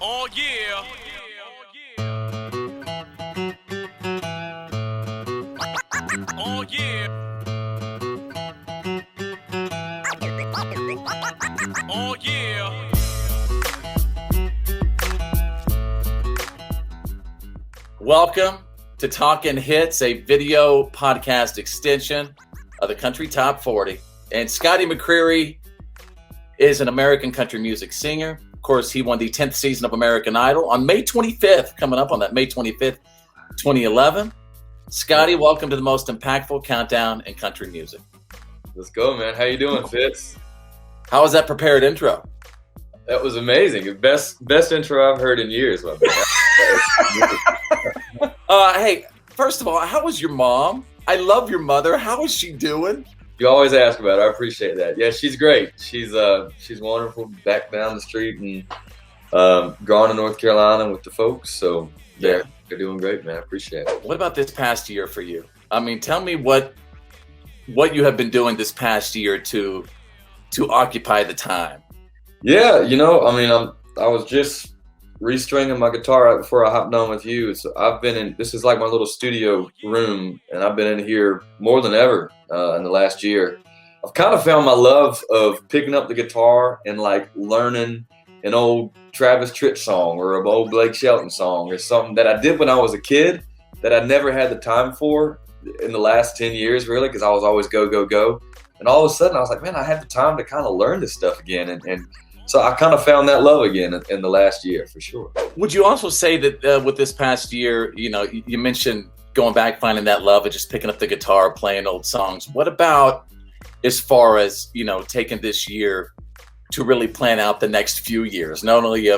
Oh yeah. Oh yeah. Oh yeah. Welcome to Talkin HITS, a video podcast extension of the Country Top 40. And Scotty McCreery is an American country music singer. Of course, he won the 10th season of American Idol on May 25th, coming up on that May 25th, 2011. Scotty, welcome to the most impactful countdown in country music. Let's go, man. How you doing, Fitz? How was that prepared intro? That was amazing. Best intro I've heard in years. My Hey, first of all, how was your mom? I love your mother. How is she doing? You always ask about it. I appreciate that. Yeah, she's great. She's wonderful. Back down the street and gone to North Carolina with the folks. So yeah, they're doing great, man. I appreciate it. What about this past year for you? I mean, tell me what you have been doing this past year to occupy the time. Yeah, I was just restringing my guitar right before I hopped on with you. So I've been in, this is like my little studio room, and I've been in here more than ever in the last year. I've kind of found my love of picking up the guitar and like learning an old Travis Tritt song or an old Blake Shelton song or something that I did when I was a kid that I never had the time for in the last 10 years, really, because I was always go, go, go. And all of a sudden I was like, man, I have the time to kind of learn this stuff again. And so I kind of found that love again in the last year, for sure. Would you also say that with this past year, you mentioned going back, finding that love and just picking up the guitar, playing old songs. What about as far as, taking this year to really plan out the next few years? Not only,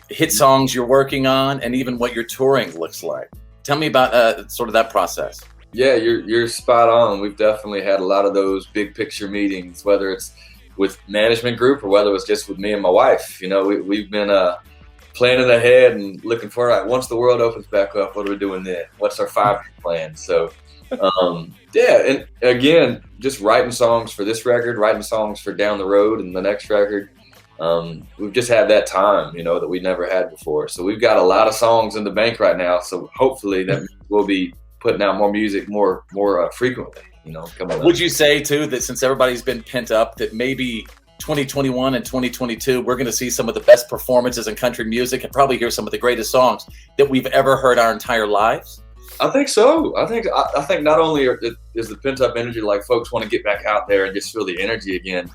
hit songs you're working on and even what your touring looks like. Tell me about sort of that process. Yeah, you're spot on. We've definitely had a lot of those big picture meetings, whether it's with management group or whether it was just with me and my wife. We've been planning ahead and looking for, like, once the world opens back up, what are we doing then? What's our 5-year plan? So, and again, just writing songs for this record, writing songs for down the road and the next record. We've just had that time, that we never had before. So we've got a lot of songs in the bank right now. So hopefully that we'll be putting out more music more frequently. Coming up. Would you say too that since everybody's been pent up, that maybe 2021 and 2022 we're going to see some of the best performances in country music and probably hear some of the greatest songs that we've ever heard our entire lives? I think so. I think not only is the pent up energy, like folks want to get back out there and just feel the energy again.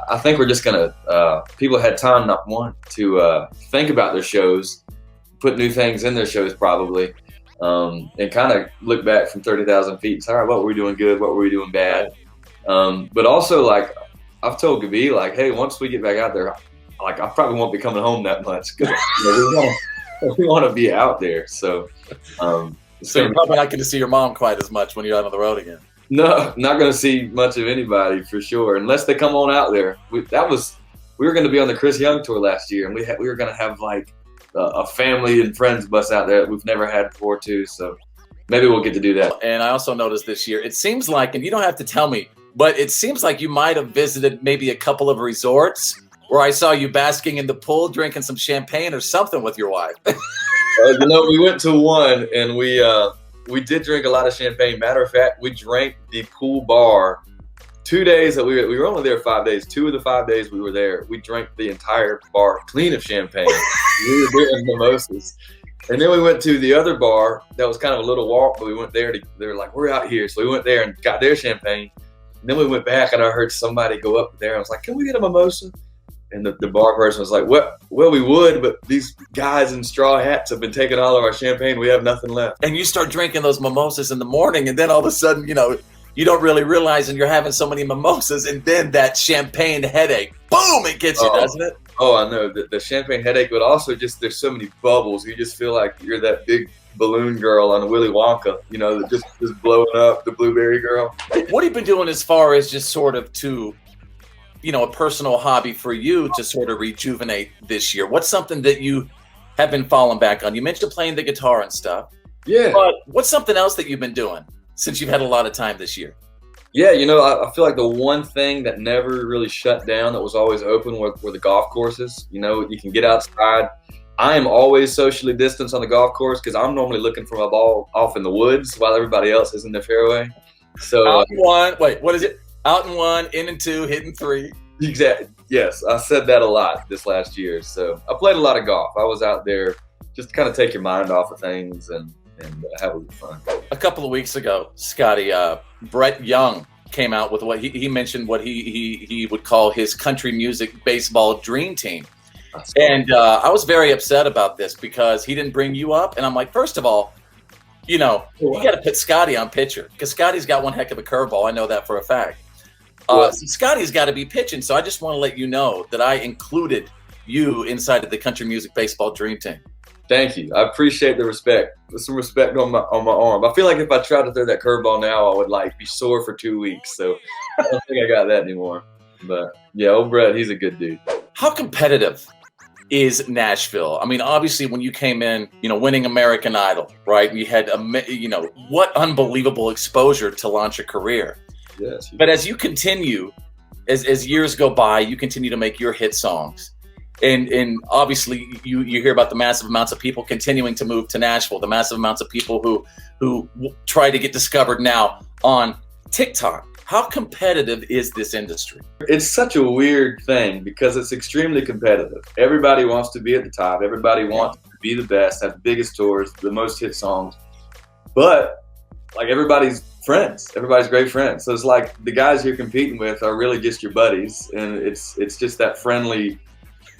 I think we're just gonna people had time not want to think about their shows, put new things in their shows probably. And kind of look back from 30,000 feet and say, all right, what were we doing good? What were we doing bad? But also, like, I've told Gabi, like, hey, once we get back out there, like, I probably won't be coming home that much because we want to be out there. So, so you're probably not going to see your mom quite as much when you're out on the road again. No, not going to see much of anybody for sure, unless they come on out there. We were going to be on the Chris Young tour last year, and we were going to have like a family and friends bus out there that we've never had before too. So maybe we'll get to do that. And I also noticed this year, it seems like, and you don't have to tell me, but it seems like you might have visited maybe a couple of resorts where I saw you basking in the pool, drinking some champagne or something with your wife. We went to one and we did drink a lot of champagne. Matter of fact, we drank the pool bar 2 days that we were only there 5 days. 2 of the 5 days we were there, we drank the entire bar clean of champagne. We were doing mimosas. And then we went to the other bar that was kind of a little walk, but we went there they were like, we're out here. So we went there and got their champagne. And then we went back and I heard somebody go up there. I was like, can we get a mimosa? And the bar person was like, well, we would, but these guys in straw hats have been taking all of our champagne. We have nothing left. And you start drinking those mimosas in the morning, and then all of a sudden, you don't really realize, and you're having so many mimosas, and then that champagne headache, boom, it gets you, doesn't it? Oh, I know. The champagne headache, but also just there's so many bubbles. You just feel like you're that big balloon girl on Willy Wonka, that just blowing up, the blueberry girl. What have you been doing as far as just sort of to, a personal hobby for you to sort of rejuvenate this year? What's something that you have been falling back on? You mentioned playing the guitar and stuff. Yeah. But what's something else that you've been doing since you've had a lot of time this year? Yeah, I feel like the one thing that never really shut down, that was always open, were the golf courses. You can get outside. I am always socially distanced on the golf course because I'm normally looking for my ball off in the woods while everybody else is in the fairway. So out and one. Wait, what is it? Out and one, in and two, hitting three. Exactly. Yes, I said that a lot this last year. So I played a lot of golf. I was out there just to kind of take your mind off of things and have a little fun. A couple of weeks ago, Scotty, Brett Young came out with what he mentioned, what he would call his country music baseball dream team. And I was very upset about this because he didn't bring you up. And I'm like, first of all, you got to put Scotty on pitcher because Scotty's got one heck of a curveball. I know that for a fact. So Scotty's got to be pitching. So I just want to let you know that I included you inside of the country music baseball dream team. Thank you. I appreciate the respect. There's some respect on my arm. I feel like if I tried to throw that curveball now, I would be sore for 2 weeks. So I don't think I got that anymore. But yeah, old Brett, he's a good dude. How competitive is Nashville? I mean, obviously when you came in, winning American Idol, right? And you had, what unbelievable exposure to launch a career. Yes. But as you continue, as years go by, you continue to make your hit songs. And obviously you hear about the massive amounts of people continuing to move to Nashville, the massive amounts of people who try to get discovered now on TikTok. How competitive is this industry? It's such a weird thing because it's extremely competitive. Everybody wants to be at the top. Everybody wants to be the best, have the biggest tours, the most hit songs. But everybody's friends. Everybody's great friends. So it's like the guys you're competing with are really just your buddies. And it's just that friendly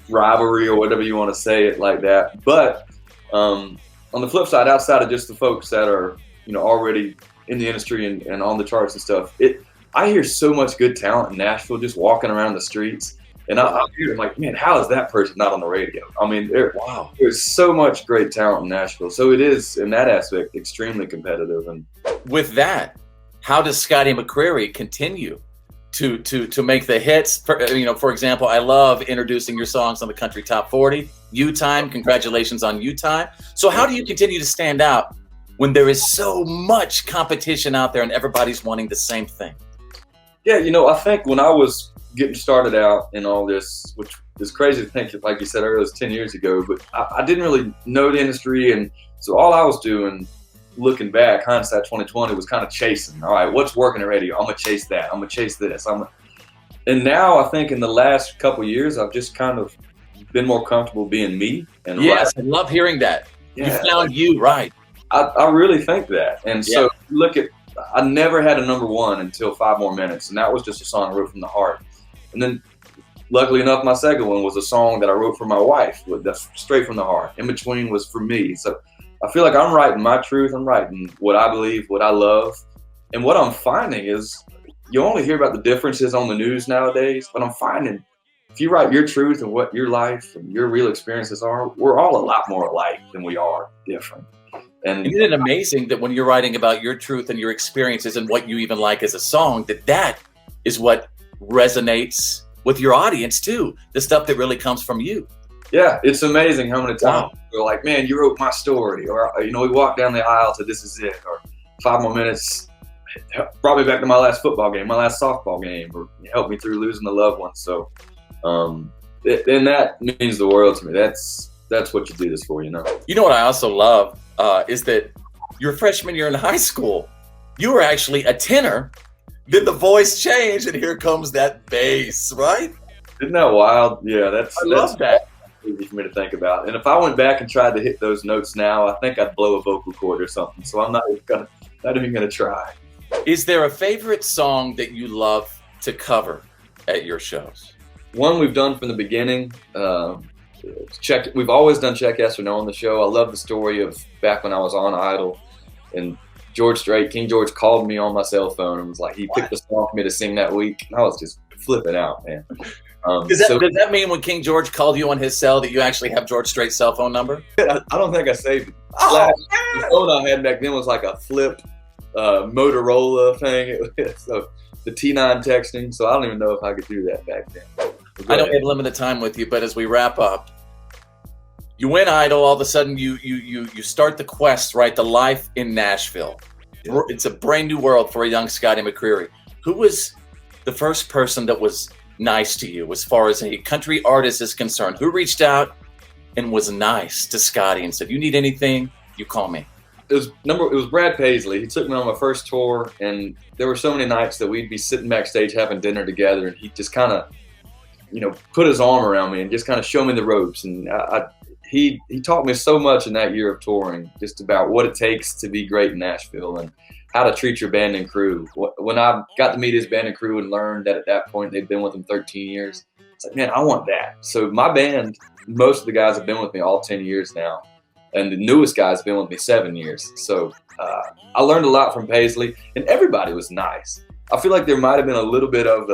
rivalry or whatever you want to say it like that. But on the flip side, outside of just the folks that are already in the industry and on the charts and stuff, I hear so much good talent in Nashville just walking around the streets, and I hear it like, man, how is that person not on the radio? I mean, there's so much great talent in Nashville. So it is, in that aspect, extremely competitive. And with that, how does Scotty McCreery continue to make the hits? For example, I love introducing your songs on the Country Top 40. U Time, congratulations on U Time. So how do you continue to stand out when there is so much competition out there and everybody's wanting the same thing? Yeah, I think when I was getting started out in all this, which is crazy to think, like you said earlier, it was 10 years ago, but I didn't really know the industry. And so all I was doing, looking back, hindsight 2020, was kind of chasing. All right, what's working at radio? I'm going to chase that. I'm going to chase this. And now I think in the last couple of years, I've just kind of been more comfortable being me. And yes, I love hearing that. Yeah, you found you, right. I really think that. And so look at, I never had a number one until 5 More Minutes, and that was just a song I wrote from the heart. And then, luckily enough, my second one was a song that I wrote for my wife, that's straight from the heart. In between was for me. So I feel like I'm writing my truth. I'm writing what I believe, what I love. And what I'm finding is you only hear about the differences on the news nowadays, but I'm finding if you write your truth and what your life and your real experiences are, we're all a lot more alike than we are different. And isn't it amazing that when you're writing about your truth and your experiences and what you even like as a song, that is what resonates with your audience too, the stuff that really comes from you? Yeah, it's amazing how many times they're like, man, you wrote my story, or we walked down the aisle to This Is It, or 5 More Minutes brought me back to my last football game, my last softball game, or helped me through losing a loved one. So and that means the world to me. That's what you do this for, You know what I also love is that your freshman year in high school, you were actually a tenor. Then the voice changed, and here comes that bass, right? Isn't that wild? Yeah, I love that. Easy for me to think about. And if I went back and tried to hit those notes now, I think I'd blow a vocal cord or something. So I'm not even gonna try. Is there a favorite song that you love to cover at your shows? One we've done from the beginning. We've always done Check Yes or No on the show. I love the story of back when I was on Idol, and King George called me on my cell phone and was like, he picked the song for me to sing that week. And I was just flipping out, man. Does that mean when King George called you on his cell that you actually have George Strait's cell phone number? I don't think I saved it. The phone I had back then was like a flip Motorola thing. So the T9 texting. So I don't even know if I could do that back then. I don't have limited time with you, but as we wrap up, you win Idol. All of a sudden, you start the quest, right? The life in Nashville. Yeah. It's a brand new world for a young Scotty McCreery. who was the first person that was nice to you as far as a country artist is concerned? Who reached out and was nice to Scotty and said, you need anything, you call me? It was Brad Paisley. He took me on my first tour, and there were so many nights that we'd be sitting backstage having dinner together, and he just kind of, put his arm around me and just kind of show me the ropes. And he taught me so much in that year of touring, just about what it takes to be great in Nashville and how to treat your band and crew. When I got to meet his band and crew and learned that at that point they'd been with him 13 years, it's like, man, I want that. So my band, most of the guys have been with me all 10 years now. And the newest guy's been with me 7 years. So I learned a lot from Paisley, and everybody was nice. I feel like there might have been a little bit of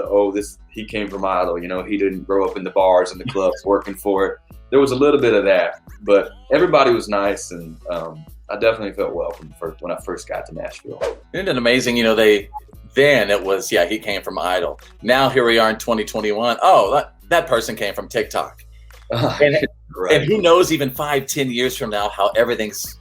he came from Idol, he didn't grow up in the bars and the clubs working for it. There was a little bit of that, but everybody was nice, and I definitely felt welcome when I first got to Nashville. Isn't it amazing? Then it was, he came from Idol. Now here we are in 2021. Oh, that person came from TikTok. Right. And who knows, even 5-10 years from now, how everything's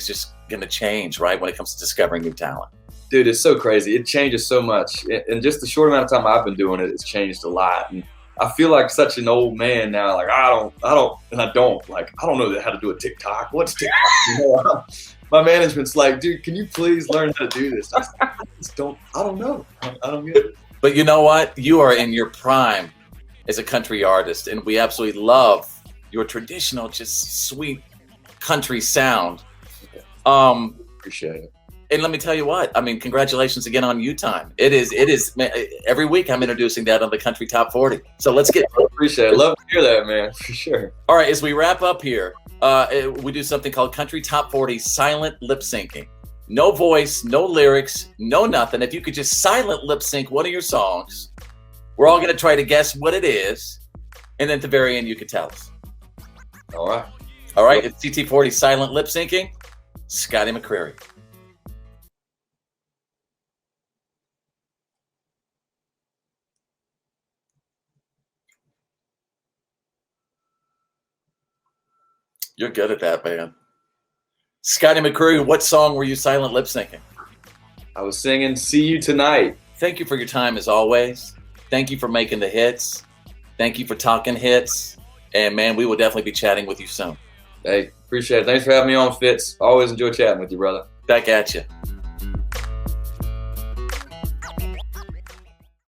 just going to change, right? When it comes to discovering new talent. Dude, it's so crazy. It changes so much. In just the short amount of time I've been doing it, it's changed a lot. And I feel like such an old man now. Like, I don't know how to do a TikTok. What's TikTok? My management's like, dude, can you please learn how to do this? I don't know. I don't get it. But you know what? You are in your prime as a country artist, and we absolutely love your traditional, just sweet country sound. Appreciate it. And let me tell you what, congratulations again on U Time. It is, man, every week I'm introducing that on the Country Top 40. So let's get. Appreciate it. Love to hear that, man, for sure. All right, as we wrap up here, we do something called Country Top 40 silent lip syncing. No voice, no lyrics, no nothing. If you could just silent lip sync one of your songs, we're all going to try to guess what it is. And then at the very end, you could tell us. All right. All right, it's CT40 silent lip syncing. Scotty McCreery. You're good at that, man. Scotty McCreery, what song were you silent lip syncing? I was singing See You Tonight. Thank you for your time as always. Thank you for making the hits. Thank you for talking hits. And man, we will definitely be chatting with you soon. Hey, appreciate it. Thanks for having me on, Fitz. Always enjoy chatting with you, brother. Back at you.